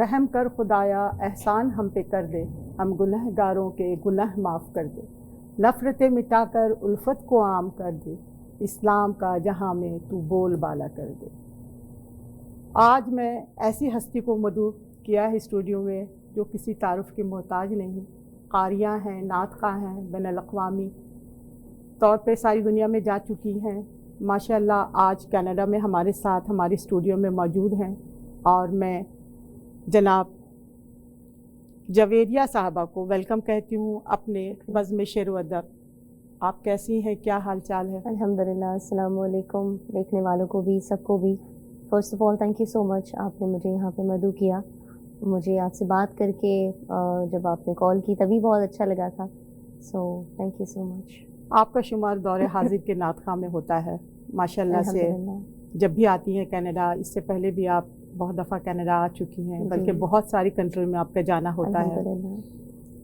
رحم کر خدایا احسان ہم پہ کر دے، ہم گنہگاروں کے گناہ معاف کر دے، نفرتیں مٹا کر الفت کو عام کر دے، اسلام کا جہاں میں تو بول بالا کر دے۔ آج میں ایسی ہستی کو مدعو کیا ہے اسٹوڈیو میں جو کسی تعارف کی محتاج نہیں، قاریہ ہیں، نعت خواں ہیں، بین الاقوامی طور پہ ساری دنیا میں جا چکی ہیں۔ ماشاءاللہ آج کینیڈا میں ہمارے ساتھ ہماری اسٹوڈیو میں موجود ہیں، اور میں جناب جویریہ صاحبہ کو ویلکم کہتی ہوں اپنے بزم شعر و ادب۔ آپ کیسی ہیں، کیا حال چال ہے؟ الحمدللہ، السلام علیکم دیکھنے والوں کو بھی، سب کو بھی۔ First of all thank you so much, آپ نے مجھے یہاں پہ مدعو کیا۔ مجھے آپ سے بات کر کے جب آپ نے کال کی تبھی بہت اچھا لگا تھا، so thank you so much. آپ کا شمار دور حاضر کے نعت خواں میں ہوتا ہے ماشاءاللہ سے، جب بھی آتی ہیں کینیڈا۔ اس سے پہلے بھی آپ بہت دفعہ کینیڈا آ چکی ہیں، بلکہ بہت ساری کنٹری میں آپ کا جانا ہوتا ہے۔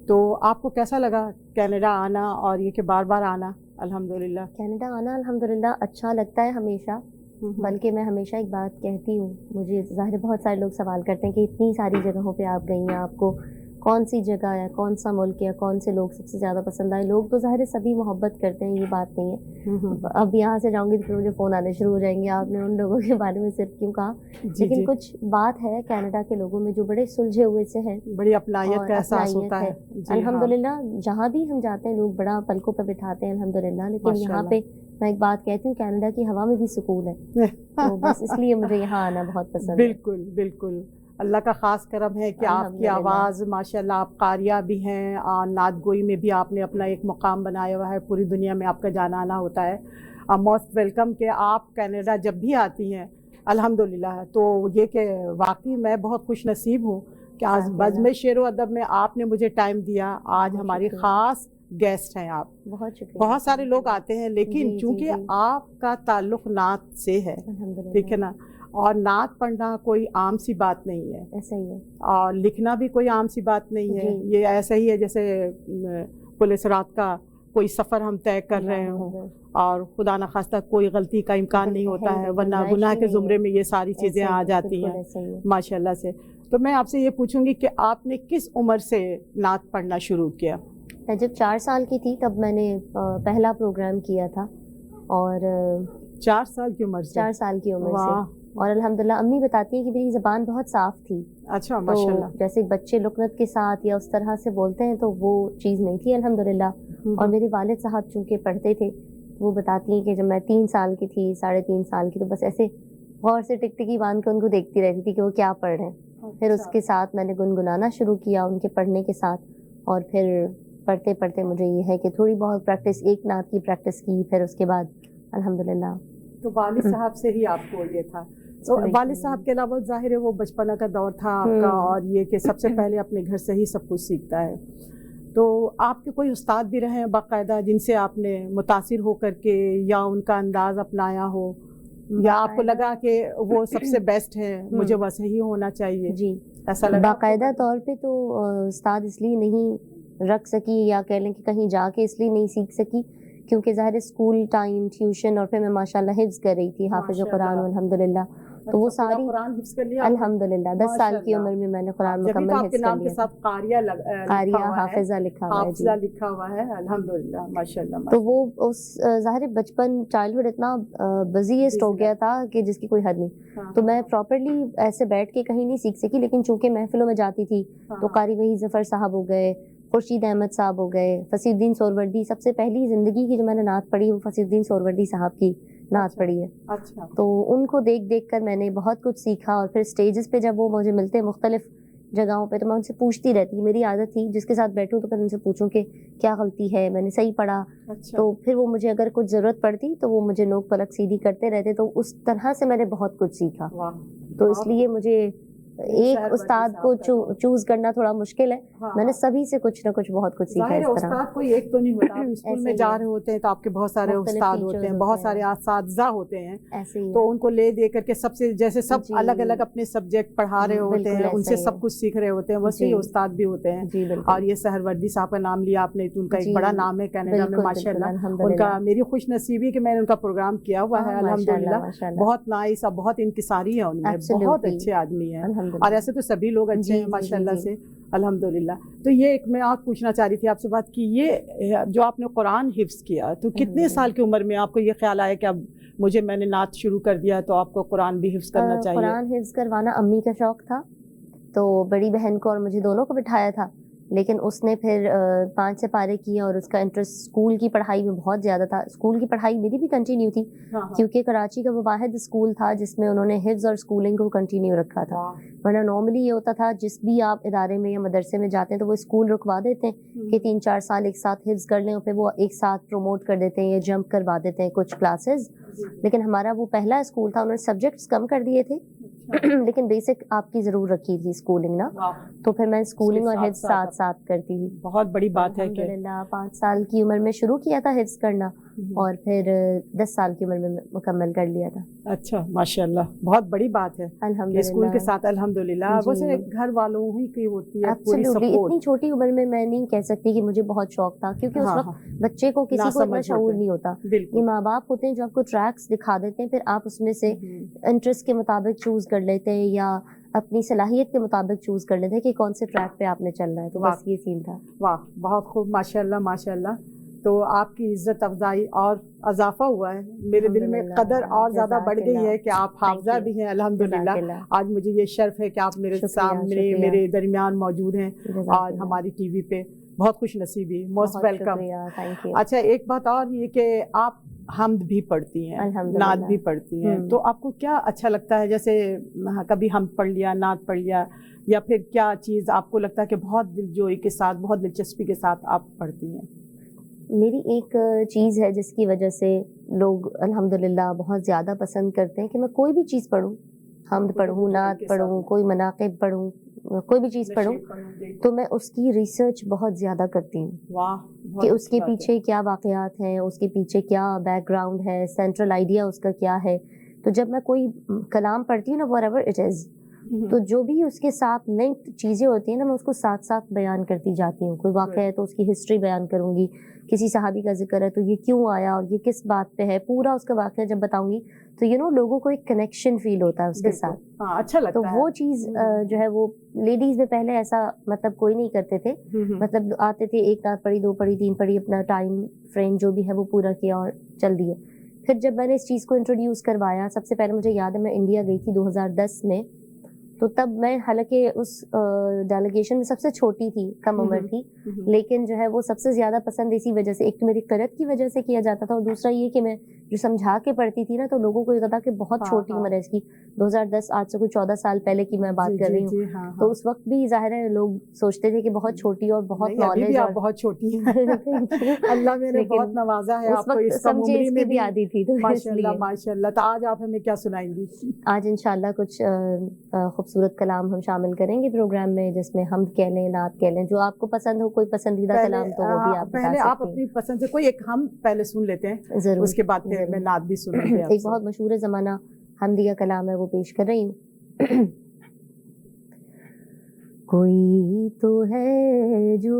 تو آپ کو کیسا لگا کینیڈا آنا اور یہ کہ بار بار آنا؟ الحمدللہ کینیڈا آنا الحمدللہ اچھا لگتا ہے ہمیشہ، بلکہ میں ہمیشہ ایک بات کہتی ہوں، مجھے ظاہر بہت سارے لوگ سوال کرتے ہیں کہ اتنی ساری جگہوں پہ آپ گئی ہیں، آپ کو کون سی جگہ ہے، کون سا ملک ہے، کون سے لوگ سب سے زیادہ پسند آئے؟ لوگ تو ظاہر سبھی محبت کرتے ہیں، یہ بات نہیں ہے۔ اب یہاں سے جاؤں گی تو پھر مجھے فون آنے شروع ہو جائیں گے، آپ نے ان لوگوں کے بارے میں صرف کیوں کہا؟ لیکن کچھ بات ہے کینیڈا کے لوگوں میں جو بڑے سلجھے ہوئے سے ہیں، بڑی اپنائیت کا احساس ہوتا ہے۔ الحمدللہ جہاں بھی ہم جاتے ہیں لوگ بڑا پلکوں پہ بٹھاتے ہیں الحمدللہ، لیکن یہاں پہ میں ایک بات کہتی ہوں، کینیڈا کی ہوا میں بھی سکون ہے، تو بس اس لیے مجھے یہاں آنا بہت پسند ہے۔ بالکل بالکل، اللہ کا خاص کرم ہے کہ آپ کی آواز ماشاءاللہ، آپ قاریہ بھی ہیں اور نعت گوئی میں بھی آپ نے اپنا ایک مقام بنایا ہوا ہے، پوری دنیا میں آپ کا جانا آنا ہوتا ہے۔ موسٹ ویلکم کہ آپ کینیڈا جب بھی آتی ہیں الحمدللہ۔ تو یہ کہ واقعی میں بہت خوش نصیب ہوں کہ آج بزم شعر و ادب میں آپ نے مجھے ٹائم دیا۔ آج ہماری خاص گیسٹ ہیں آپ۔ بہت شکریہ۔ بہت سارے لوگ آتے ہیں، لیکن چونکہ آپ کا تعلق نعت سے ہے، ٹھیک ہے نا، اور نعت پڑھنا کوئی عام سی بات نہیں ہے، ایسا ہی ہے، اور لکھنا بھی کوئی عام سی بات نہیں ہے۔ یہ ایسا ہی ہے جیسے پولیس رات کا کوئی سفر ہم طے کر رہے ہوں اور خدا نخواستہ کوئی غلطی کا امکان نہیں ہوتا ہے، ورنہ گناہ کے زمرے میں یہ ساری چیزیں آ جاتی ہیں ماشاءاللہ سے۔ تو میں آپ سے یہ پوچھوں گی کہ آپ نے کس عمر سے نعت پڑھنا شروع کیا؟ میں جب 4 سال کی تھی تب میں نے پہلا پروگرام کیا تھا، اور 4 سال کی عمر سے؟ 4 سال کی عمر سے، اور الحمدللہ امی بتاتی ہیں کہ میری زبان بہت صاف تھی۔ اچھا ماشاءاللہ، جیسے بچے لکنت کے ساتھ یا اس طرح سے بولتے ہیں تو وہ چیز نہیں تھی الحمدللہ۔ اور میرے والد صاحب چونکہ پڑھتے تھے، وہ بتاتی ہیں کہ جب میں 3 سال کی تھی، 3.5 سال کی، تو بس ایسے غور سے ٹکٹکی باندھ کے ان کو دیکھتی رہتی تھی کہ وہ کیا پڑھ رہے ہیں۔ پھر اس کے ساتھ میں نے گنگنانا شروع کیا ان کے پڑھنے کے ساتھ، اور پھر پڑھتے پڑھتے مجھے یہ ہے کہ تھوڑی بہت پریکٹس، ایک نعت کی پریکٹس کی، پھر اس کے بعد الحمدللہ۔ تو والد صاحب سے ہی آپ کو یہ تھا؟ تو والد صاحب کے علاوہ ظاہر ہے وہ بچپنا کا دور تھا آپ کا، اور یہ کہ سب سے پہلے اپنے گھر سے ہی سب کچھ سیکھتا ہے۔ تو آپ کے کوئی استاد بھی رہے ہیں باقاعدہ جن سے آپ نے متاثر ہو کر کے یا ان کا انداز اپنایا ہو، یا آپ کو لگا کہ وہ سب سے بیسٹ ہے، مجھے ویسے ہی ہونا چاہیے؟ جی ایسا لگا؟ باقاعدہ طور پہ تو استاد اس لیے نہیں رکھ سکی، یا کہہ لیں کہ کہیں جا کے اس لیے نہیں سیکھ سکی کیونکہ ظاہر اسکول ٹائم، ٹیوشن، اور پھر میں ماشاءاللہ حفظ کر رہی تھی، حافظ قرآن الحمدللہ۔ تو وہ ساری قرآن حفظ کر لیا الحمدللہ، 10 سال کی عمر میں میں نے قرآن مکمل حفظ کر لیا۔ ساتھ قاریہ حافظہ لکھا ہوا ہے الحمدللہ ماشاءاللہ۔ تو وہ اس ظاہر بچپن، چائلڈہڈ اتنا بزیسٹ ہو گیا تھا کہ جس کی کوئی حد نہیں، تو میں پراپرلی ایسے بیٹھ کے کہیں نہیں سیکھ سکی، لیکن چونکہ محفلوں میں جاتی تھی تو قاری وحید ظفر صاحب ہو گئے، خورشید احمد صاحب ہو گئے، فصیح الدین سہروردی، سب سے پہلی زندگی کی جو میں نے نعت پڑھی وہ فصیح الدین سہروردی صاحب کی نعت پڑھی ہے۔ تو ان کو دیکھ دیکھ کر میں نے بہت کچھ سیکھا، اور پھر اسٹیجز پہ جب وہ مجھے ملتے مختلف جگہوں پہ تو میں ان سے پوچھتی رہتی، میری عادت تھی جس کے ساتھ بیٹھوں تو پھر ان سے پوچھوں کہ کیا غلطی ہے، میں نے صحیح پڑھا، تو پھر وہ مجھے اگر کچھ ضرورت پڑتی تو وہ مجھے نوک پلک سیدھی کرتے رہتے، تو اس طرح سے میں نے بہت کچھ سیکھا۔ تو اس لیے مجھے ایک استاد کو چوز کرنا تھوڑا مشکل ہے، میں نے سبھی سے کچھ نہ کچھ بہت کچھ سیکھا۔ اس طرح استاد کوئی ایک تو نہیں ہوتا، آپ اسکول میں جا رہے ہوتے ہیں تو آپ کے بہت سارے استاد ہوتے ہیں، بہت سارے اساتذہ ہوتے ہیں، تو ان کو لے دے کر کے سب سے جیسے سب الگ الگ اپنے سبجیکٹ پڑھا رہے ہوتے ہیں، ان سے سب کچھ سیکھ رہے ہوتے ہیں، ویسے ہی استاد بھی ہوتے ہیں۔ اور یہ سہروردی صاحب کا نام لیا آپ نے، تو ان کا ایک بڑا نام ہے کینیڈا میں ماشاءاللہ۔ ان کا میری خوش نصیبی کہ میں نے ان کا پروگرام کیا ہوا ہے الحمدللہ، بہت نائس اور بہت انکساری ہے ان میں، بہت اچھے آدمی ہیں۔ الحمدللہ. اور ایسے تو سبھی لوگ اچھے ہیں ماشاء اللہ سے الحمدللہ. تو یہ ایک میں آپ پوچھنا چاہ رہی تھی آپ سے بات کی، یہ جو آپ نے قرآن حفظ کیا تو کتنے سال کی عمر میں آپ کو یہ خیال آیا کہ اب میں نے نعت شروع کر دیا تو آپ کو قرآن بھی حفظ کرنا چاہیے؟ قرآن حفظ کروانا امی کا شوق تھا، تو بڑی بہن کو اور مجھے دونوں کو بٹھایا تھا، لیکن اس نے پھر 5 سے پارے کیے اور اس کا انٹرسٹ اسکول کی پڑھائی میں بہت زیادہ تھا. اسکول کی پڑھائی میری بھی کنٹینیو تھی کیونکہ کراچی کا وہ واحد اسکول تھا جس میں انہوں نے حفظ اور اسکولنگ کو کنٹینیو رکھا تھا. ورنہ نارملی یہ ہوتا تھا جس بھی آپ ادارے میں یا مدرسے میں جاتے ہیں تو وہ اسکول رکوا دیتے ہیں کہ 3-4 سال ایک ساتھ حفظ کر لیں اور پھر وہ ایک ساتھ پروموٹ کر دیتے ہیں یا جمپ کروا دیتے ہیں کچھ کلاسز. لیکن ہمارا وہ پہلا اسکول تھا، انہوں نے سبجیکٹس کم کر دیے تھے لیکن بیسک آپ کی ضرور رکھی تھی اسکولنگ نا، تو پھر میں اسکولنگ اور حفظ ساتھ ساتھ کرتی تھی. بہت بڑی بات ہے کہ الحمدللہ 5 سال کی عمر میں شروع کیا تھا حفظ کرنا اور پھر 10 سال کی عمر میں مکمل کر لیا تھا. اچھا ماشاء اللہ، بہت بڑی بات ہے کہ اسکول کے ساتھ الحمدللہ. ویسے گھر والوں ہی کی ہوتی ہے پوری سپورٹ. اتنی چھوٹی عمر میں میں نہیں کہہ سکتی کہ مجھے بہت شوق تھا کیونکہ اس وقت بچے کو کسی کو اتنا شعور نہیں ہوتا. یہ ماں باپ ہوتے ہیں جو آپ کو ٹریکس دکھا دیتے ہیں، پھر آپ اس میں سے انٹرسٹ کے مطابق چوز کر لیتے ہیں یا اپنی صلاحیت کے مطابق چوز کر لیتے ہیں کہ کون سے ٹریک پہ آپ نے چلنا ہے. تو بس یہ سین تھا. واہ بہت خوب ماشاء اللہ ماشاء اللہ. تو آپ کی عزت افزائی اور اضافہ ہوا ہے، میرے دل میں قدر اور زیادہ بڑھ گئی ہے کہ آپ حافظہ بھی ہیں الحمدللہ. آج مجھے یہ شرف ہے کہ آپ میرے سامنے میرے درمیان موجود ہیں اور ہماری ٹی وی پہ. بہت خوش نصیبی، موسٹ ویلکم. اچھا ایک بات اور یہ کہ آپ حمد بھی پڑھتی ہیں، نعت بھی پڑھتی ہیں، تو آپ کو کیا اچھا لگتا ہے؟ جیسے کبھی حمد پڑھ لیا، نعت پڑھ لیا، یا پھر کیا چیز آپ کو لگتا ہے کہ بہت دلجوئی کے ساتھ بہت دلچسپی کے ساتھ آپ پڑھتی ہیں؟ میری ایک چیز ہے جس کی وجہ سے لوگ الحمدللہ بہت زیادہ پسند کرتے ہیں کہ میں کوئی بھی چیز پڑھوں، حمد پڑھوں، نعت پڑھوں، کوئی مناقب پڑھوں، کوئی بھی چیز پڑھوں، تو میں اس کی ریسرچ بہت زیادہ کرتی ہوں کہ اس کے پیچھے کیا واقعات ہیں، اس کے پیچھے کیا بیک گراؤنڈ ہے، سینٹرل آئیڈیا اس کا کیا ہے. تو جب میں کوئی کلام پڑھتی ہوں نا whatever it is، تو جو بھی اس کے ساتھ لنکڈ چیزیں ہوتی ہیں نا میں اس کو ساتھ ساتھ بیان کرتی جاتی ہوں. کوئی واقعہ ہے تو اس کی ہسٹری بیان کروں گی، کسی صحابی کا ذکر ہے تو یہ کیوں آیا اور یہ کس بات پہ ہے، پورا اس کا واقعہ جب بتاؤں گی تو لوگوں کو ایک کنیکشن فیل ہوتا ہے اس کے ساتھ. اچھا لگتا ہے. تو وہ چیز جو ہے وہ لیڈیز میں پہلے ایسا مطلب کوئی نہیں کرتے تھے، مطلب آتے تھے 1 نعت پڑھی، 2 پڑھی، 3 پڑھی، اپنا ٹائم فریم جو بھی ہے وہ پورا کیا اور چل دیے. پھر جب میں نے اس چیز کو انٹروڈیوس کروایا، سب سے پہلے مجھے یاد ہے میں انڈیا گئی تھی 2010 میں، تو تب میں حالانکہ اس ڈیلیگیشن میں سب سے چھوٹی تھی، کم عمر تھی، لیکن جو ہے وہ سب سے زیادہ پسند اسی وجہ سے، ایک تو میری قرت کی وجہ سے کیا جاتا تھا اور دوسرا یہ کہ میں جو سمجھا کے پڑھتی تھی نا تو لوگوں کو یہ تھا کہ بہت چھوٹی عمر ہے اس کی. 2010 آج سے کوئی 14 سال پہلے کی میں بات کر رہی ہوں. تو اس وقت بھی ظاہر ہے لوگ سوچتے تھے کہ بہت چھوٹی اور بہت نالج، آپ بہت چھوٹی ہیں. اللہ نے بہت نوازا ہے آپ کو اس کم عمری میں بھی آتی تھی. تو ماشاءاللہ ماشاءاللہ. تو آج آپ ہمیں کیا سنائیں گی؟ آج انشاءاللہ کچھ خوبصورت کلام ہم شامل کریں گے پروگرام میں، جس میں حمد کہہ لیں، نعت کہہ لیں، جو آپ کو پسند ہو، کوئی پسندیدہ کلام تو وہ بھی آپ بتا سکتے ہیں. پہلے آپ اپنی پسند سے کوئی ایک ہم پہلے سن لیتے ہیں، ضرور، اس کے بعد پھر میں نعت بھی سنوں گی. ایک بہت مشہور زمانہ حمدیہ کلام ہے وہ پیش کر رہی ہوں. کوئی تو ہے جو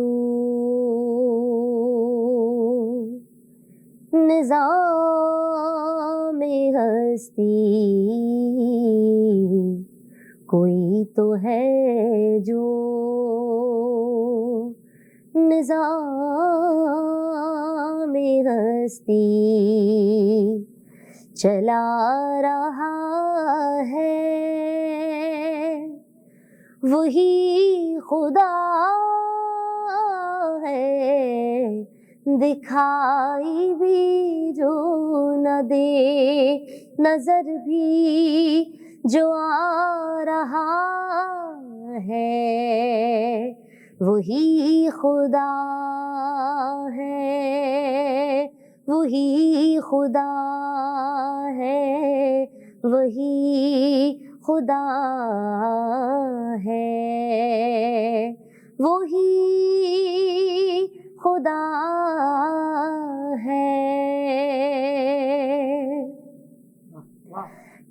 نظام ہستی، کوئی تو ہے جو نظام ہستی چلا رہا ہے، وہی خدا ہے، دکھائی بھی جو نہ دے، نظر بھی جو آ رہا ہے، وہی خدا ہے، وہی خدا ہے، وہی خدا ہے، وہی خدا ہے.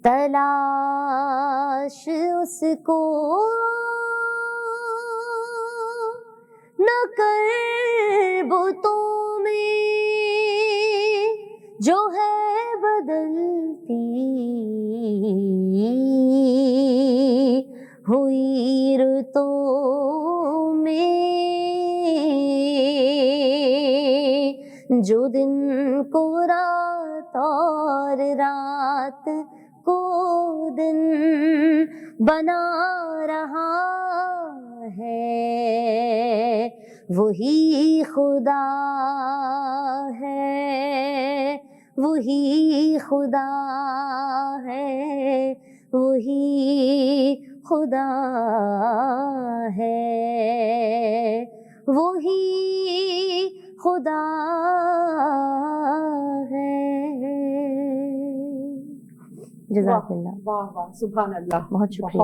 تلاش اس کو نہ کر بتوں میں جو ہے بدلتی ہوئی جو دن کو رات اور رات کو دن بنا رہا ہے وہی خدا ہے وہی خدا ہے وہی خدا ہے وہی خدا ہے. جزاک اللہ. واہ واہ سبحان اللہ. بہت شکریہ.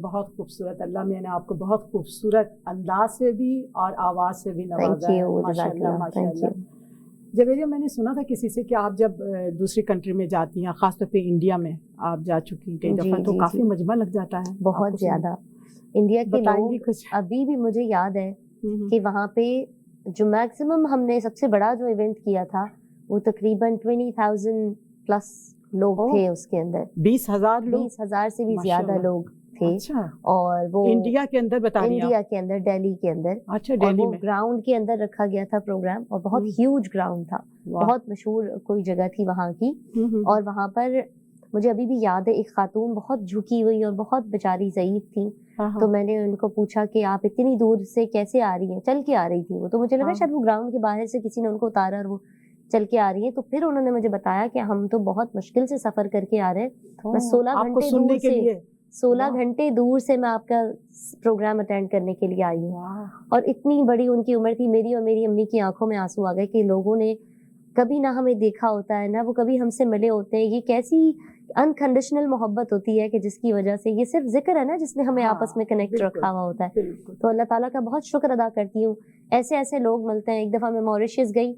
بہت خوبصورت. اللہ میں نے آپ کو بہت خوبصورت انداز سے بھی اور آواز سے بھی نوازا ہے. ماشاء اللہ ماشاء اللہ. جویریہ میں نے سنا تھا کسی سے کہ آپ جب دوسری کنٹری میں جاتی ہیں, خاص طور پہ انڈیا میں آپ جا چکی ہیں کئی دفعہ, تو کافی مجمع لگ جاتا ہے. بہت زیادہ. انڈیا کے لوگ ابھی بھی مجھے یاد ہے کہ وہاں پہ جو میکسیمم ہم نے سب سے بڑا جو ایونٹ کیا تھا وہ تقریباً 20,000 پلس لوگ تھے اس کے اندر. 20,000 سے بھی زیادہ لوگ تھے. اور وہ انڈیا کے اندر بتا رہی ہیں؟ انڈیا کے اندر, دہلی کے اندر. اچھا, دہلی میں گراؤنڈ کے اندر رکھا گیا تھا پروگرام, اور بہت ہیوج گراؤنڈ تھا, بہت مشہور کوئی جگہ تھی وہاں کی. اور وہاں پر مجھے ابھی بھی یاد ہے ایک خاتون بہت جھکی ہوئی اور بہت بیچاری ضعیف تھی. تو میں نے ان کو پوچھا کہ آپ اتنی دور سے کیسے آ رہی ہیں؟ چل کے آ رہی تھی وہ. تو مجھے لگا شاید وہ گراؤنڈ کے باہر سے کسی نے ان کو اتارا اور وہ چل کے آ رہی ہے. تو پھر انہوں نے مجھے بتایا کہ ہم تو بہت مشکل سے سفر کر کے آ رہے ہیں. میں 16 گھنٹے دور سے میں آپ کا پروگرام اٹینڈ کرنے کے لیے آئی ہوں. اور اتنی بڑی ان کی عمر تھی. میری اور میری امی کی آنکھوں میں آنسو آ گئے کہ لوگوں نے کبھی نہ ہمیں دیکھا ہوتا ہے, نہ وہ کبھی ہم سے ملے ہوتے ہیں. یہ کیسی انکنڈیشنل محبت ہوتی ہے کہ جس کی وجہ سے یہ صرف ذکر ہے نا جس نے ہمیں آپس میں کنیکٹ رکھا ہوا ہوتا ہے. تو اللہ تعالیٰ کا بہت شکر ادا کرتی ہوں. ایسے لوگ ملتے ہیں. ایک دفعہ میں موریشیس گئی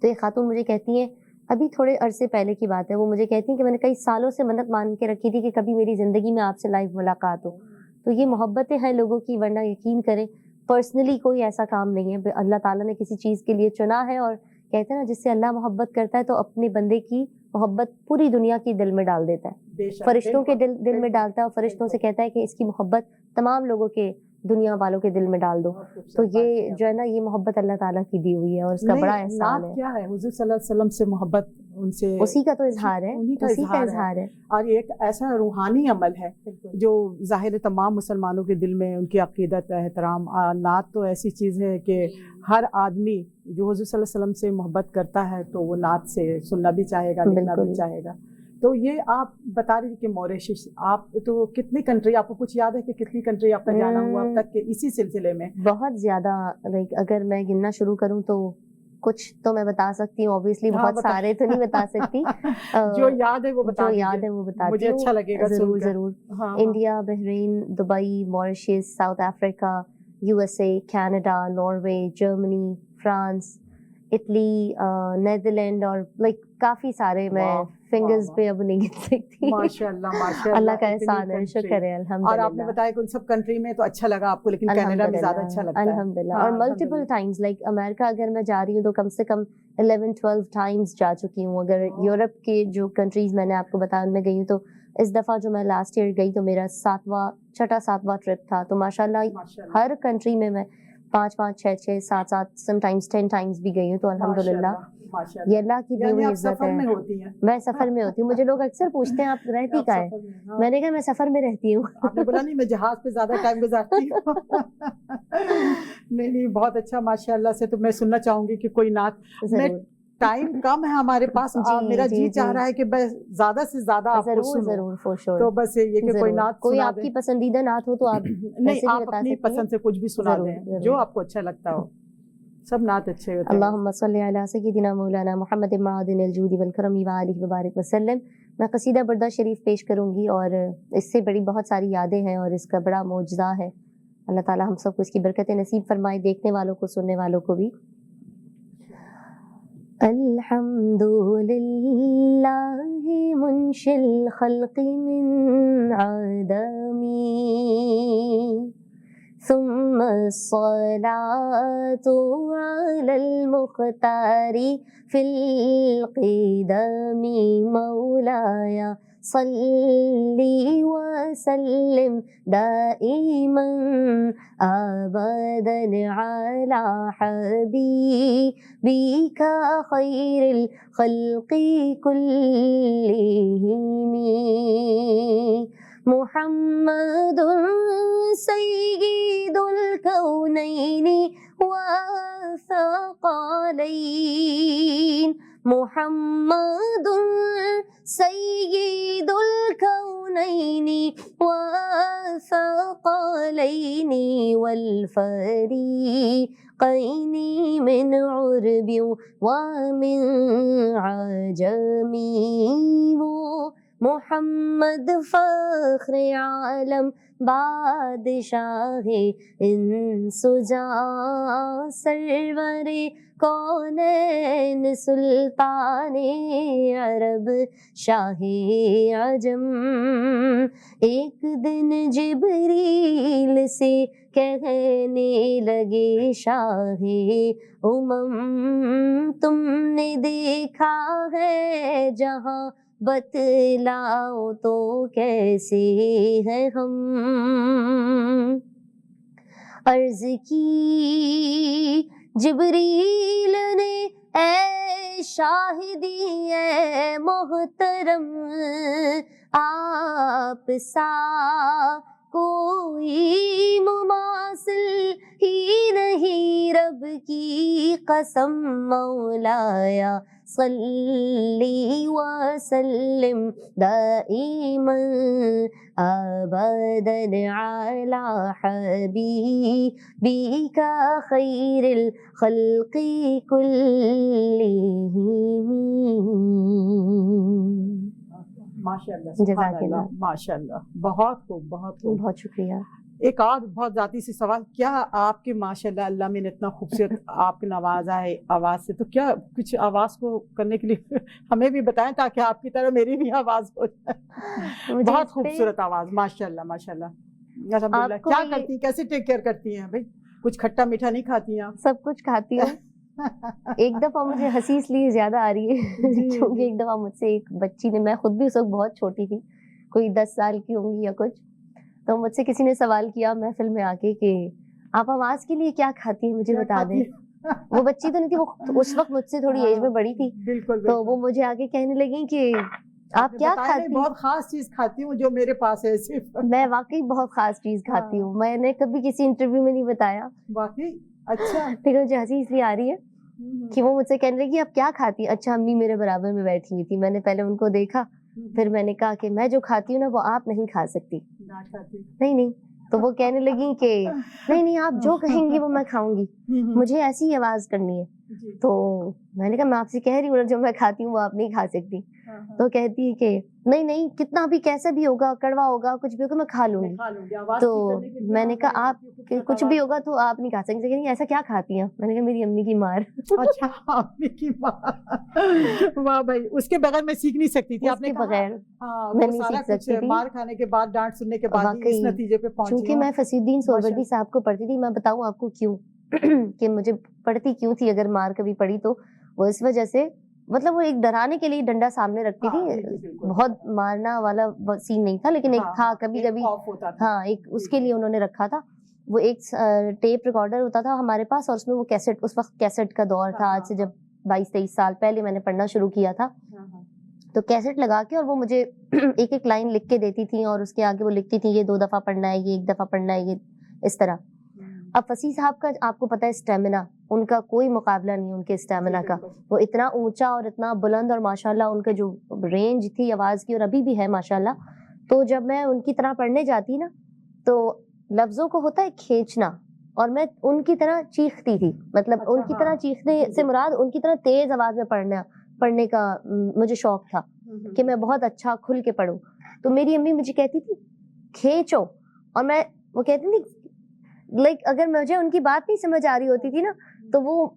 تو ایک خاتون مجھے کہتی ہیں, ابھی تھوڑے عرصے پہلے کی بات ہے, وہ مجھے کہتی ہیں کہ میں نے کئی سالوں سے منت مان کے رکھی تھی کہ کبھی میری زندگی میں آپ سے لائیو ملاقات ہو. تو یہ محبتیں ہیں لوگوں کی, ورنہ یقین کریں پرسنلی کوئی ایسا کام نہیں ہے. اللہ تعالیٰ نے کسی چیز کے لیے چنا ہے, اور کہتے ہیں نا جس سے اللہ محبت کرتا ہے تو اپنے بندے کی محبت پوری دنیا کی دل میں ڈال دیتا ہے. فرشتوں کے دل میں ڈالتا ہے, اور فرشتوں سے کہتا ہے کہ اس کی محبت تمام لوگوں کے دنیا والوں کے دل میں ڈال دو. تو یہ جو ہے نا یہ محبت اللہ تعالیٰ کی دی ہوئی ہے, اور اس کا بڑا احسان ہے. کیا ہے حضور صلی اللہ علیہ وسلم سے محبت, ان سے اسی کا تو اظہار ہے, اسی کا اظہار ہے. اور ایک ایسا روحانی عمل ہے جو ظاہر تمام مسلمانوں کے دل میں ان کی عقیدت, احترام. نعت تو ایسی چیز ہے کہ ہر آدمی جو حضور صلی اللہ علیہ وسلم سے محبت کرتا ہے تو وہ نعت سے سننا بھی چاہے گا, لکھنا بھی چاہے گا. تو یہ آپ بتا رہی کہ موریشیس, آپ تو کتنی کنٹری, آپ کو کچھ یاد ہے کہ کتنی کنٹری آپ کا جانا ہوا اب تک کے اسی سلسلے میں؟ بہت زیادہ. اگر میں گننا شروع کروں تو کچھ تو میں بتا سکتی ہوں, اوبیسلی بہت سارے تو نہیں بتا سکتی. جو یاد ہے وہ بتا دیجیے. مجھے اچھا لگے گا. ضرور. India, Bahrain, Dubai, Mauritius, South Africa, USA, Canada, Norway, Germany, France, Italy, Netherland, اور کافی سارے میں فنگرز پہ اب نہیں گن سکتی. ماشاءاللہ اللہ کا احسان ہے, شکر ہے, الحمدللہ. اور آپ نے بتایا کہ ان سب کنٹری میں تو اچھا لگا آپ کو, لیکن کینیڈا میں زیادہ اچھا لگتا ہے. الحمدللہ. اور ملٹیپل ٹائمز, امریکہ اگر میں جا رہی ہوں تو کم سے کم 11-12 ٹائمز جا چکی ہوں. اگر یورپ کے جو کنٹریز میں نے آپ کو بتایا ان میں گئی ہوں, تو اس دفعہ جو میں لاسٹ ایئر گئی تو میرا 7واں ٹرپ تھا. تو ماشاءاللہ ہر کنٹری میں 5, 6, 7 سم ٹائمز 10 ٹائمز بھی گئی ہوں. تو الحمدللہ یہ اللہ کی دی ہوئی عزت ہے. میں سفر میں ہوتی ہوں. مجھے لوگ اکثر پوچھتے ہیں آپ رہتی کہاں ہے, میں نے کہا میں سفر میں رہتی ہوں. آپ نے بولا نہیں میں جہاز پہ زیادہ ٹائم گزارتی ہوں. نہیں بہت اچھا ماشاءاللہ سے. تو میں سننا چاہوں گی کہ کوئی نعت. ٹائم کم ہے ہمارے پاس, میرا جی چاہ رہا ہے کہ بس زیادہ سے زیادہ آپ کو سنوں. ضرور فور شور. تو بس یہ کہ کوئی نعت, کوئی آپ کی پسندیدہ نعت ہو تو آپ نہیں, آپ اپنی پسند سے کچھ بھی سنا دیں جو آپ کو اچھا لگتا ہو. سب نعت اچھے ہوتے ہیں. اللہم صلی علی سیدنا مولانا محمد معدن الجود والکرم وآلہ وبارک وسلم. میں قصیدہ بردہ شریف پیش کروں گی, اور اس سے بڑی بہت ساری یادیں ہیں اور اس کا بڑا معجزہ ہے. اللہ تعالی ہم سب کو اس کی برکتیں نصیب فرمائے, دیکھنے والوں کو, سننے والوں کو بھی. الحمدللہ منشی الخلق من عدمی ثم الصلاة على المختار في القدم مولاي صلی وسلم دائما ابدا علی حبیبک خیر الخلق کلہم محمد سید الکونین والثقلین محمد سید الکونین والثقلین والفریقین من عرب ومن عجم وہ محمد فخر عالم بادشاہ انس و جاں سرور کونین سلطان عرب شاہ عجم ایک دن جبریل سے کہنے لگے شاہ امم تم نے دیکھا ہے جہاں بتلاؤ تو کیسے ہیں ہم عرض کی جبریل نے اے شاہدی اے محترم آپ سا کوئی مماثل ہی نہیں رب کی قسم مولایا صلی وسلم دائما ابدا علی حبیبک خیر الخلق کلہم. ماشاء اللہ سبحان اللہ ماشاء اللہ بہت خوب بہت خوب. بہت شکریہ. ایک اور بہت ذاتی سی سوال, کیا آپ کے ماشاء اللہ اللہ میں نے اتنا خوبصورت آپ کے نوازا ہے آواز سے, تو کیا کچھ آواز کو کرنے کے لیے ہمیں بھی بتائیں تاکہ آپ کی طرح میری بھی آواز ہو جائے. بہت خوبصورت آواز ماشاء اللہ ماشاء اللہ الحمدللہ. کیا کرتی ہیں, کیسے ٹیک کیئر کرتی ہیں بھائی؟ کچھ کھٹا میٹھا نہیں کھاتی ہیں آپ؟ سب کچھ کھاتی ہوں. ایک دفعہ مجھے ہنسی اس لیے زیادہ آ رہی ہے کیونکہ ایک دفعہ مجھ سے ایک بچی نے, میں خود بھی اس وقت بہت چھوٹی تھی, کوئی 10 سال کی ہوں گی یا کچھ, تو مجھ سے کسی نے سوال کیا محفل میں آ کے کہ آپ آواز کے لیے کیا کھاتی ہیں مجھے بتا دیں. وہ بچی تو نہیں تھی, وہ اس وقت مجھ سے تھوڑی ایج میں بڑی تھی, تو وہ مجھے آ کے کہنے لگی کہ آپ کیا کھاتی ہیں؟ بہت خاص چیز کھاتی ہوں جو میرے پاس ہے صرف. میں واقعی بہت خاص چیز کھاتی ہوں, میں نے کبھی کسی انٹرویو میں نہیں بتایا. واقعی اچھا. لیکن مجھے ہنسی اس لیے آ رہی ہے کہ وہ مجھ سے کہنے لگی آپ کیا کھاتی ہیں. اچھا امی میرے برابر میں بیٹھی ہوئی تھی, میں نے پہلے ان کو دیکھا, پھر میں نے کہا کہ میں جو کھاتی ہوں نا وہ آپ نہیں کھا سکتی. نہیں, تو وہ کہنے لگی کہ نہیں آپ جو کہیں گی وہ میں کھاؤں گی, مجھے ایسی ہی آواز کرنی ہے. تو میں نے کہا میں آپ سے کہہ رہی ہوں جو میں کھاتی ہوں وہ آپ نہیں کھا سکتی. تو کہتی ہے کہ نہیں کتنا بھی کیسا بھی ہوگا, کڑوا ہوگا, کچھ بھی ہوگا میں کھا لوں گی. تو میں نے کہا آپ کچھ بھی ہوگا تو آپ نہیں کھا سکتے. کہ ایسا کیا کھاتی ہیں؟ میں نے کہا میری امی کی مار. اچھا امی کی مار, واہ بھائی, اس کے بغیر میں سیکھ نہیں سکتی تھی. آپ نے بغیر میں نہیں سیکھ سکتی تھی. مار کھانے کے بعد, ڈانٹ سننے کے بعد اس نتیجے پہ پہنچی. چونکہ میں فصیح الدین سہروردی صاحب کو پڑھتی تھی, میں بتاؤں آپ کو کیوں کہ مجھے پڑھتی کیوں تھی اگر مار کبھی پڑی تو, وہ اس وجہ سے مطلب وہ ایک ڈرانے کے لیے ڈنڈا سامنے رکھتی تھی. بہت مارنا والا سین نہیں تھا لیکن ایک تھا کبھی کبھی, ہاں ایک اس کے لیے انہوں نے رکھا تھا. وہ ایک ٹیپ ریکارڈر ہوتا تھا ہمارے پاس, اور اس میں وہ کیسٹ, اس وقت کیسٹ کا دور تھا, آج سے جب 22-23 سال پہلے میں نے پڑھنا شروع کیا تھا. تو کیسٹ لگا کے اور وہ مجھے ایک ایک لائن لکھ کے دیتی تھی, اور اس کے آگے وہ لکھتی تھی یہ 2 دفعہ پڑھنا ہے, یہ 1 دفعہ پڑھنا ہے, یہ اس طرح. اب فصیح صاحب کا آپ کو پتہ ہے اسٹیمنا, ان کا کوئی مقابلہ نہیں ان کے اسٹیمنا کا. وہ اتنا اونچا اور اتنا بلند, اور ماشاءاللہ ان کا جو رینج تھی آواز کی, اور ابھی بھی ہے ماشاءاللہ. تو جب میں ان کی طرح پڑھنے جاتی نا تو لفظوں کو ہوتا ہے کھینچنا, اور میں ان کی طرح چیختی تھی. مطلب ان کی طرح چیخنے سے مراد ان کی طرح تیز آواز میں پڑھنے کا مجھے شوق تھا کہ میں بہت اچھا کھل کے پڑھوں. تو میری امی مجھے کہتی تھی کھینچو, اور میں وہ کہتی تھی لائک اگر مجھے ان کی بات نہیں سمجھ آ رہی ہوتی تھی نا تو وہ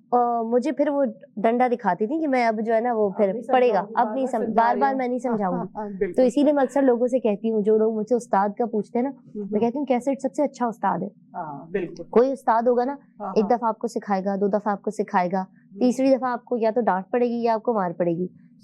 مجھے پھر وہ ڈنڈا دکھاتی تھی کہ میں اب جو ہے نا وہ پھر پڑے گا, اب نہیں بار بار میں نہیں سمجھاؤں گی. تو اسی لیے میں اکثر لوگوں سے کہتی ہوں, جو لوگ مجھ سے استاد کا پوچھتے ہیں نا, میں کہتی ہوں کیسٹ سب سے اچھا استاد ہے. کوئی استاد ہوگا نا, 1 دفعہ آپ کو سکھائے گا, 2 دفعہ آپ کو سکھائے گا, تیسری دفعہ آپ کو یا تو ڈانٹ پڑے گی یا آپ کو مار پڑے گی,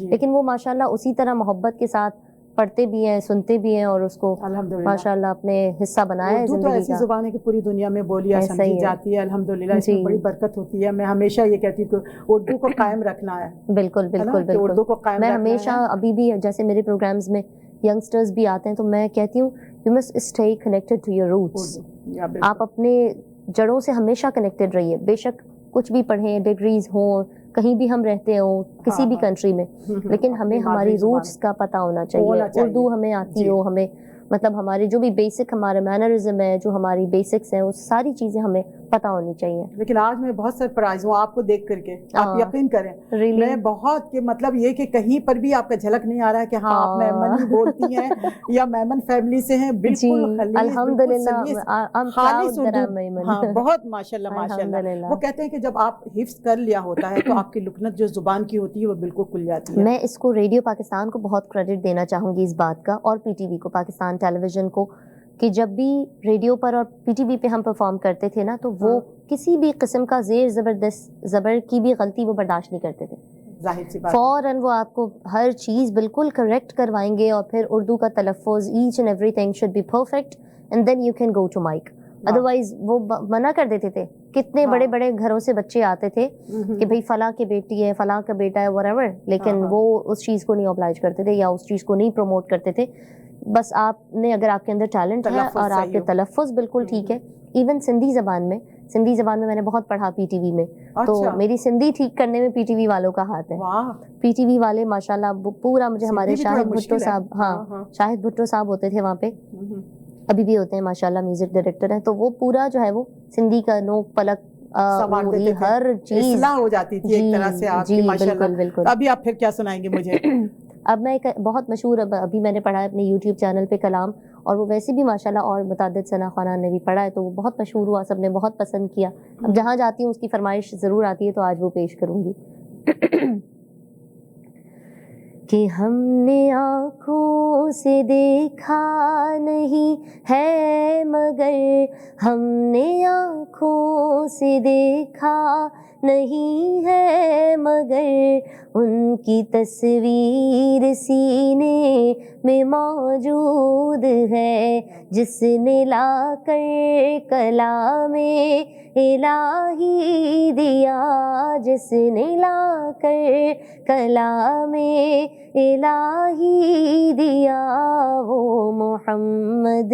لیکن وہ ماشاءاللہ اسی طرح محبت کے ساتھ پڑھتے بھی ہیں, سنتے بھی ہیں اور اس کو ماشاءاللہ اپنے حصہ بنایا ہے زندگی کا. ایسی زبان ہے کہ پوری دنیا میں بولی یا سمجھی جاتی ہے, الحمدللہ اس میں بڑی برکت ہوتی ہے. میں ہمیشہ یہ کہتی ہوں کہ اردو کو قائم رکھنا ہے. بالکل بالکل بالکل, اردو کو قائم میں ہمیشہ ابھی بھی جیسے میرے پروگرامز میں ینگسٹرز بھی آتے ہیں تو میں کہتی ہوں you must stay connected to your roots. آپ اپنے جڑوں سے ہمیشہ کنیکٹڈ رہیے, بے شک کچھ بھی پڑھیں, ڈگریز ہوں, کہیں بھی ہم رہتے ہوں کسی بھی کنٹری میں, لیکن ہمیں ہماری روٹس کا پتہ ہونا چاہیے. اردو ہمیں آتی ہو, ہمیں مطلب ہمارے جو بھی بیسک ہمارے مینرزم ہے, جو ہماری بیسکس ہیں, وہ ساری چیزیں ہمیں پتہ ہونی چاہیے. لیکن آج میں بہت سرپرائز ہوں آپ کو دیکھ کر کے, آپ یقین کریں میں بہت کہ مطلب یہ کہ کہیں پر بھی آپ کا جھلک نہیں آ رہا ہے کہ ہاں آپ میمن ہی بولتی ہیں یا میمن فیملی سے ہیں. بالکل الحمدللہ, خالص اردو. ہاں بہت ماشاءاللہ ماشاءاللہ. وہ کہتے ہیں کہ جب آپ حفظ کر لیا ہوتا ہے تو آپ کی لکنت جو زبان کی ہوتی ہے وہ بالکل کھل جاتی ہے. میں اس کو ریڈیو پاکستان کو بہت کریڈٹ دینا چاہوں گی اس بات کا, اور پی ٹی وی کو, پاکستان ٹیلی ویژن کو, کہ جب بھی ریڈیو پر اور پی ٹی وی پہ ہم پرفارم کرتے تھے نا تو وہ کسی بھی قسم کا زیر زبردست زبر کی بھی غلطی وہ برداشت نہیں کرتے تھے. ظاہر سی بات, فوراً وہ آپ کو ہر چیز بالکل کریکٹ کروائیں گے, اور پھر اردو کا تلفظ each and everything should be perfect and then you can go to mic. Otherwise وہ منع کر دیتے تھے. کتنے بڑے بڑے گھروں سے بچے آتے تھے کہ بھئی فلاں کی بیٹی ہے, فلاں کا بیٹا ہے, whatever, لیکن وہ اس چیز کو نہیں oblige کرتے تھے یا اس چیز کو نہیں پروموٹ کرتے تھے. بس آپ نے اگر آپ کے اندر ٹیلنٹ ہے اور آپ کے تلفظ بالکل ٹھیک ہے. ایون سندھی زبان میں میں نے بہت پڑھا پی ٹی وی میں, تو میری سندھی ٹھیک کرنے میں پی ٹی وی والوں کا ہاتھ ہے. پی ٹی وی والے ماشاءاللہ پورا مجھے, ہمارے شاہد بھٹو صاحب, ہاں شاہد بھٹو صاحب ہوتے تھے وہاں پہ, ابھی بھی ہوتے ہیں ماشاءاللہ, میوزک ڈائریکٹر ہیں, تو وہ پورا جو ہے وہ سندھی کا نوک پلک ہر چیز اصلاح ہو جاتی تھی ایک طرح سے آپ کی ماشاءاللہ. ابھی آپ پھر کیا سنائیں گے مجھے؟ اب میں ایک بہت مشہور, ابھی میں نے پڑھا ہے اپنے یوٹیوب چینل پہ کلام, اور وہ ویسے بھی ماشاءاللہ اور متعدد ثنا خوانان نے بھی پڑھا ہے, تو وہ بہت مشہور ہوا, سب نے بہت پسند کیا. اب جہاں جاتی ہوں اس کی فرمائش ضرور آتی ہے, تو آج وہ پیش کروں گی. کہ ہم نے آنکھوں سے دیکھا نہیں ہے مگر, ہم نے آنکھوں سے دیکھا نہیں ہے مگر, ان کی تصویر سینے میں موجود ہے, جس نے لا کر کلام الہی دیا, جس نے لا کر کلام الہی دیا, وہ محمد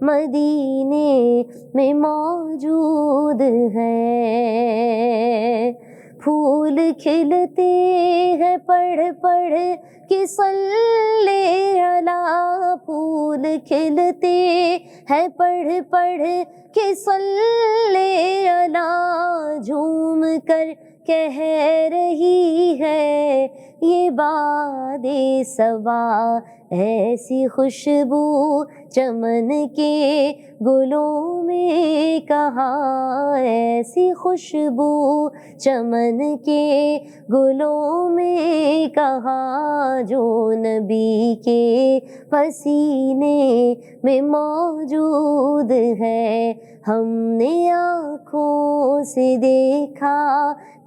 مدینے میں موجود ہے. پھول کھلتے ہیں پڑھ پڑھ کے صلی علی, پھول کھلتے ہیں پڑھ پڑھ کے صلی علی, جھوم کر کہہ رہی ہے یہ باد صبا, ایسی خوشبو چمن کے گلوں میں کہاں, ایسی خوشبو چمن کے گلوں میں کہاں, جو نبی کے پسینے میں موجود ہے. ہم نے آنکھوں سے دیکھا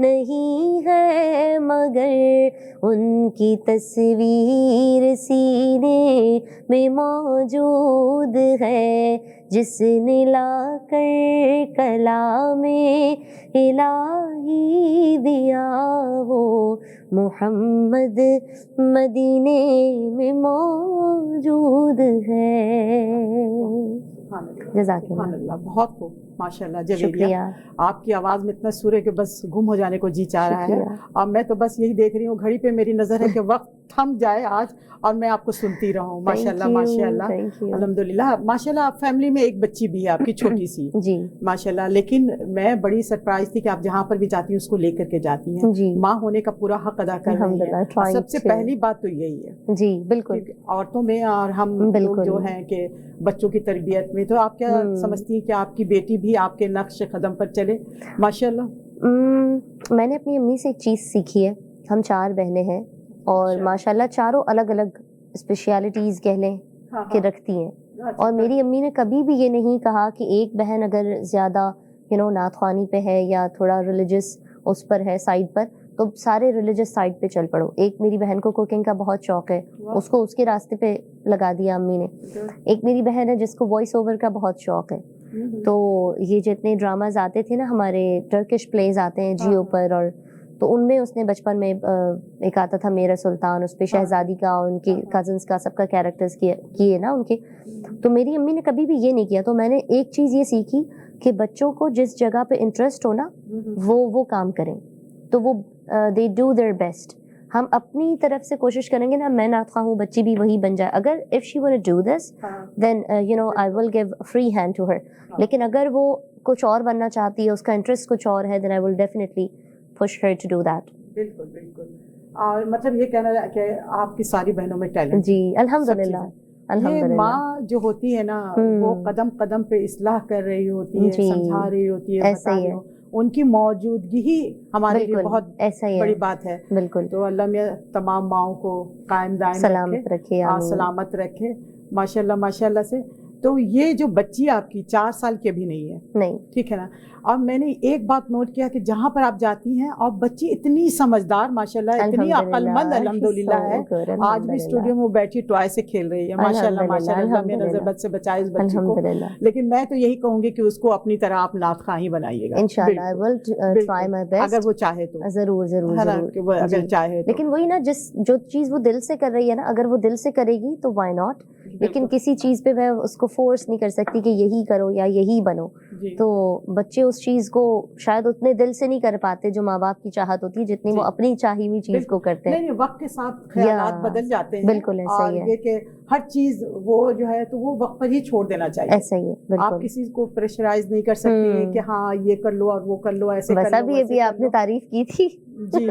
نہیں ہے مگر, ان کی تصویر سینے میں موجود ہے, جس نے لا کر کلام الہی دیا, وہ محمد مدینے میں موجود ہے. جزاک اللہ. بہت خوب ماشاءاللہ. جویریہ, آپ کی آواز میں اتنا سر ہے کہ بس گم ہو جانے کو جی چاہ رہا ہے. اور میں تو بس یہی دیکھ رہی ہوں, گھڑی پہ میری نظر ہے کہ وقت تھم جائے آج اور میں آپ کو سنتی رہوں. ماشاءاللہ ماشاءاللہ الحمدللہ. ماشاءاللہ آپ فیملی میں ایک بچی بھی ہے آپ کی چھوٹی سی, جی ماشاءاللہ. لیکن میں بڑی سرپرائز تھی کہ آپ جہاں پر بھی جاتی ہیں اس کو لے کر کے جاتی ہیں. ماں ہونے کا پورا حق ادا کر رہی ہیں. سب سے پہلی بات تو یہی ہے جی بالکل عورتوں میں, اور ہم لوگ جو ہیں کہ بچوں کی تربیت میں. تو آپ کیا سمجھتی ہیں کہ آپ کی بیٹی بھی آپ کے نقش قدم پر چلے ماشاءاللہ؟ میں نے اپنی امی سے ایک چیز سیکھی ہے. ہم 4 بہنیں ہیں اور ماشاءاللہ چاروں الگ الگ اسپیشلٹیز کہہ لیں کہ رکھتی ہیں. اور میری امی نے کبھی بھی یہ نہیں کہا کہ ایک بہن اگر زیادہ نعت خوانی پہ ہے یا تھوڑا ریلیجس اس پر ہے سائڈ پر, تو سارے ریلیجس سائڈ پہ چل پڑو. ایک میری بہن کو کوکنگ کا بہت شوق ہے, اس کو اس کے راستے پہ لگا دیا امی نے. ایک میری بہن ہے جس کو وائس اوور کا بہت شوق ہے, تو یہ جتنے ڈراماز آتے تھے نا ہمارے ٹرکش پلیز آتے ہیں جیو پر, اور تو ان میں اس نے بچپن میں ایک آتا تھا میرا سلطان, اس پہ شہزادی کا اور ان کے کزنس کا سب کا کیریکٹرز کیے نا ان کے. تو میری امی نے کبھی بھی یہ نہیں کیا. تو میں نے ایک چیز یہ سیکھی کہ بچوں کو جس جگہ پہ انٹرسٹ ہو نا وہ کام کریں, تو وہ دے ڈو دیئر بیسٹ. ہم اپنی طرف سے کوشش کریں گے نا, میں نعت خواہ ہوں بچی بھی وہی بن جائے. اگر if she want to do this then you know I will give free hand to her. لیکن اگر وہ کچھ اور بننا چاہتی ہے, اس کا انٹرسٹ کچھ اور ہے, then I will definitely push her to do that. بالکل بالکل. اور مطلب یہ کہنا ہے کہ آپ کی ساری بہنوں میں ٹیلنٹ. جی الحمدللہ. یہ ماں جو ہوتی ہے نا وہ قدم قدم پہ اصلاح کر رہی ہوتی ہے, سمجھا رہی ہوتی ہے, ایسا ہی ہے. ان کی موجودگی ہی ہمارے لیے بہت بڑی بات ہے. بالکل. تو اللہ میاں تمام ماؤں کو قائم دائم سلامت رکھے, سلامت رکھے ماشاء اللہ سے. تو یہ جو بچی آپ کی 4 سال کی ابھی نہیں ہے, نہیں ٹھیک ہے نا. اور میں نے ایک بات نوٹ کیا کہ جہاں پر آپ جاتی ہیں اور بچی اتنی سمجھدار ماشاءاللہ, اتنی عقل مند الحمدللہ ہے. آج بھی اسٹوڈیو میں بیٹھی ٹوائے سے کھیل رہی ہے ماشاءاللہ. میں نظر بد سے بچائے اس بچی کو. لیکن میں تو یہی کہوں گی کہ اس کو اپنی طرح آپ نعت خواہ ہی بنائیے گا انشاءاللہ. I will try my best اگر وہ چاہے تو. ضرور ضرور ضرور اگر چاہے تو. لیکن وہی نا جو چیز وہ دل سے کر رہی ہے نا, اگر وہ دل سے کرے گی تو why not. لیکن کسی چیز پہ میں اس کو فورس نہیں کر سکتی کہ یہی کرو یا یہی بنو. تو بچے اس چیز کو شاید اتنے دل سے نہیں کر پاتے جو ماں باپ کی چاہت ہوتی ہے, جتنی وہ اپنی چاہی ہوئی چیز کو کرتے ہیں. نہیں وقت کے ساتھ خیالات بدل جاتے ہیں. بالکل ایسا ہی ہے. یہ کہ ہر چیز وہ جو ہے تو وہ وقت پر ہی چھوڑ دینا چاہیے. ایسا ہی ہے. آپ کسی کو پریشرائز نہیں کر سکتی کہ ہاں یہ کر لو اور وہ کر لو, ایسے کر لو. ویسا بھی ابھی آپ نے تعریف کی تھی. جی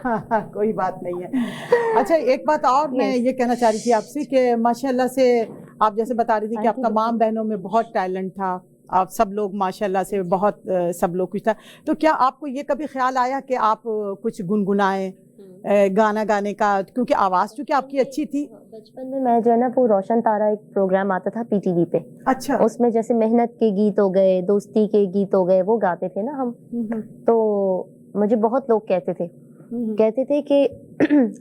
ہاں کوئی بات نہیں ہے. اچھا ایک بات اور میں یہ کہنا چاہ رہی تھی آپ سے کہ ماشاءاللہ سے آپ جیسے بتا رہی تھی کہ آپ تمام بہنوں میں بہت ٹیلنٹ تھا, آپ سب لوگ ماشاءاللہ سے بہت سب لوگ کچھ تھا. تو کیا آپ کو یہ کبھی خیال آیا کہ آپ کچھ گنگنائیں گانا گانے کا, کیونکہ آواز چونکہ آپ کی اچھی تھی. بچپن میں جو ہے نا وہ روشن تارا ایک پروگرام آتا تھا پی ٹی وی پہ. اچھا. اس میں جیسے محنت کے گیت ہو گئے, دوستی کے گیت ہو گئے, وہ گاتے تھے نا ہم. تو مجھے بہت لوگ کہتے تھے کہ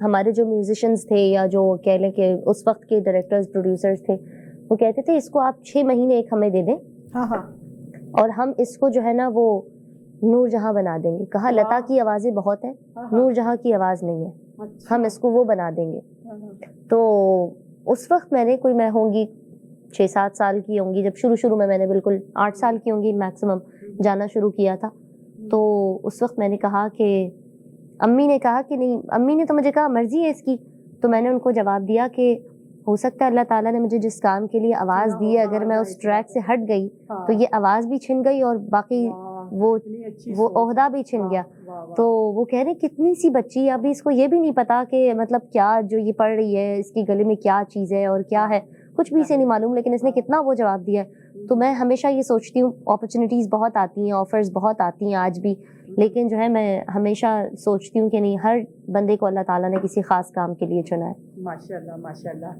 ہمارے جو میوزیشنز تھے یا جو کہہ لیں کہ اس وقت کے ڈائریکٹرز پروڈیوسرز تھے, وہ کہتے تھے اس کو آپ 6 مہینے ایک ہمیں دے دیں اور ہم اس کو جو ہے نا وہ نور جہاں بنا دیں گے. کہا لتا کی آوازیں بہت ہیں, نور جہاں کی آواز نہیں ہے, ہم اس کو وہ بنا دیں گے. تو اس وقت میں ہوں گی 6-7 سال کی ہوں گی, جب شروع میں نے بالکل 8 سال کی ہوں گی میکسیمم جانا شروع کیا تھا. تو اس وقت میں نے کہا کہ امی نے کہا کہ نہیں, امی نے تو مجھے کہا مرضی ہے اس کی. تو میں نے ان کو جواب دیا کہ ہو سکتا ہے اللہ تعالیٰ نے مجھے جس کام کے لیے آواز دی ہے, اگر میں اس ٹریک سے ہٹ گئی تو یہ آواز بھی چھن گئی اور باقی وہ عہدہ بھی چھن گیا. تو وہ کہہ رہے کتنی سی بچی, ابھی اس کو یہ بھی نہیں پتا کہ مطلب کیا جو یہ پڑھ رہی ہے اس کی گلے میں کیا چیز ہے اور کیا ہے, کچھ بھی اسے نہیں معلوم, لیکن اس نے کتنا وہ جواب دیا. تو میں ہمیشہ یہ سوچتی ہوں, اپرچونیٹیز بہت آتی ہیں, آفرز بہت آتی ہیں آج بھی, لیکن جو ہے میں ہمیشہ سوچتی ہوں کہ نہیں, ہر بندے کو اللہ تعالیٰ نے کسی خاص کام کے لیے چنا ہے. ماشاءاللہ.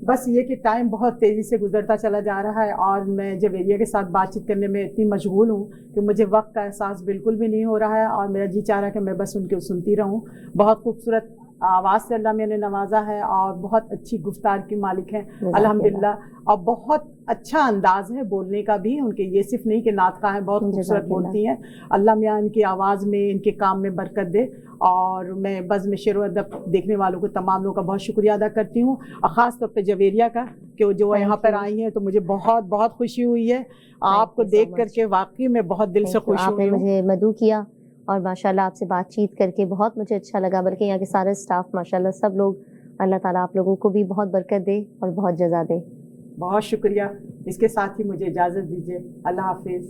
بس یہ کہ ٹائم بہت تیزی سے گزرتا چلا جا رہا ہے اور میں جویریہ کے ساتھ بات چیت کرنے میں اتنی مشغول ہوں کہ مجھے وقت کا احساس بالکل بھی نہیں ہو رہا ہے, اور میرا جی چاہ رہا ہے کہ میں بس ان کے سنتی رہوں. بہت خوبصورت آواز سے اللہ میں نے نوازا ہے اور بہت اچھی گفتار کی مالک ہیں الحمدللہ, اور بہت اچھا انداز ہے بولنے کا بھی ان کے. یہ صرف نہیں کہ نعت خواہ ہیں, بہت خوبصورت بولتی ہیں. اللہ میاں ان کی آواز میں, ان کے کام میں برکت دے. اور میں بزم شعر و ادب دیکھنے والوں کو تمام لوگوں کا بہت شکریہ ادا کرتی ہوں, اور خاص طور پہ جویریہ کا کہ جو یہاں پر آئی ہیں تو مجھے بہت بہت خوشی ہوئی ہے آپ کو دیکھ کر کے. واقعی میں بہت دل سے خوش ہوں. آپ نے مجھے مدعو کیا اور ماشاءاللہ آپ سے بات چیت کر کے بہت مجھے اچھا لگا, بلکہ یہاں کے سارے اسٹاف ماشاءاللہ سب لوگ, اللہ تعالیٰ آپ لوگوں کو بھی بہت برکت دے اور بہت جزا دے. بہت شکریہ. اس کے ساتھ ہی مجھے اجازت دیجیے. اللہ حافظ.